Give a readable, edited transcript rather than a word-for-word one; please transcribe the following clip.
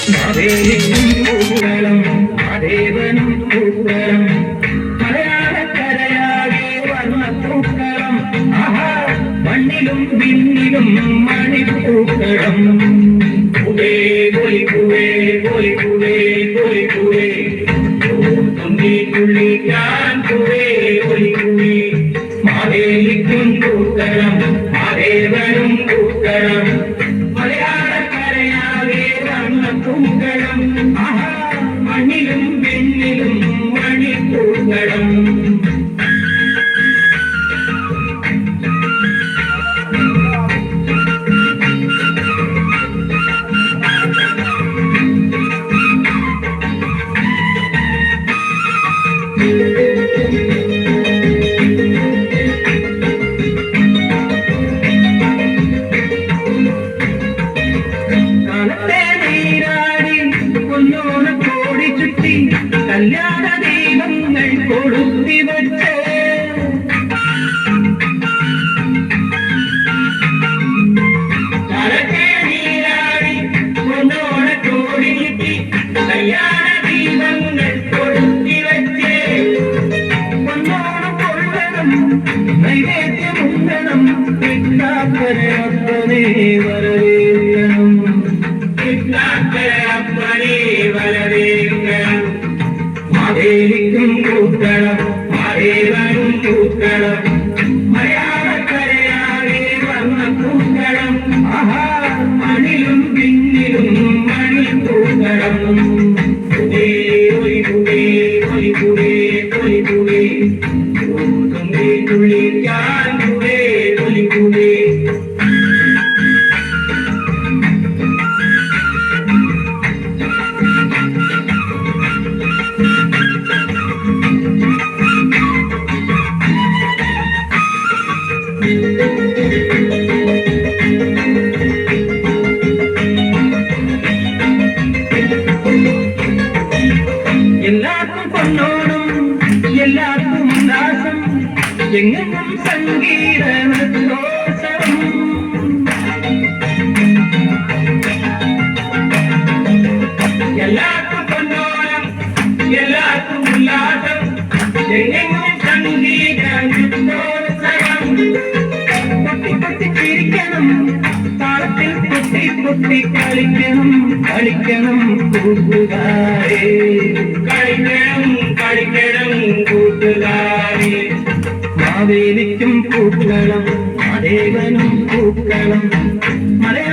മാവേലിക്കും പൂക്കളം മഹാദേവനും പൂക്കളം മലയാളക്കരയാകെ വർണ്ണ പൂക്കളം ആഹാ മണ്ണിലും വിണ്ണിലും മണിപ്പൂക്കളം പൂവേ പൊലി പൂവേ പൊലി പൂവേ പൊലി പൂവേ തുള്ളിക്കാൻ പൂവേ പൊലി പൂവേ മാവേലിക്കും പൂക്കളം മഹാദേവനും പൂക്കളം മലയാളക്കരയാകെ വർണ്ണ പൂക്കളം ആഹാ മണ്ണിലും വിണ്ണിലും മണിപ്പൂക്കളം കല്യാണ ദീപങ്ങൾ കൊളുത്തി വച്ച് നീരാടി പൊന്നോണ കോടി ചുറ്റി കല്യാണ ദീപങ്ങൾ കൊളുത്തി വച്ച് പൊന്നോണം കൊള്ളണം നൈവേദ്യമുണ്ടണം കിട്ടാക്കരപ്പനെ വരവേൽക്കണം കിട്ടാക്കരപ്പനെ വരവേൽക്കണം മാവേലിക്കും പൂക്കളം മഹാദേവനും പൂക്കളം മലയാളക്കരയാകെ വർണ്ണ പൂക്കളം ആഹാ മണിലും പിന്നിലും മണിപ്പൂക്കളം പൂവേ ഒലി പൂവേ ഒലി പൂവേ ഒലി പൂവേ തുമ്പി തുള്ളിക്കാൻ പൂവേ ഒലി പൂവേ എല്ലാവർക്കും പൊന്നോണം എല്ലാവർക്കും ഉല്ലാസം എങ്ങും സംഗീത നൃത്തോത്സവം എല്ലാവർക്കും പൊന്നോണം എല്ലാവർക്കും ഉല്ലാസം എങ്ങും സംഗീത നൃത്തോത്സവം പൊട്ടി പൊട്ടി ചിരിക്കണം താളത്തിൽ പൊട്ടി പൊട്ടി കളിക്കണം കളിക്കണം കൂട്ടുകാരെ കളിക്കണം കളിക്കണം കൂട്ടുകാരെ മാവേലിക്കും പൂക്കളം മഹാദേവനും പൂക്കളം മലയാള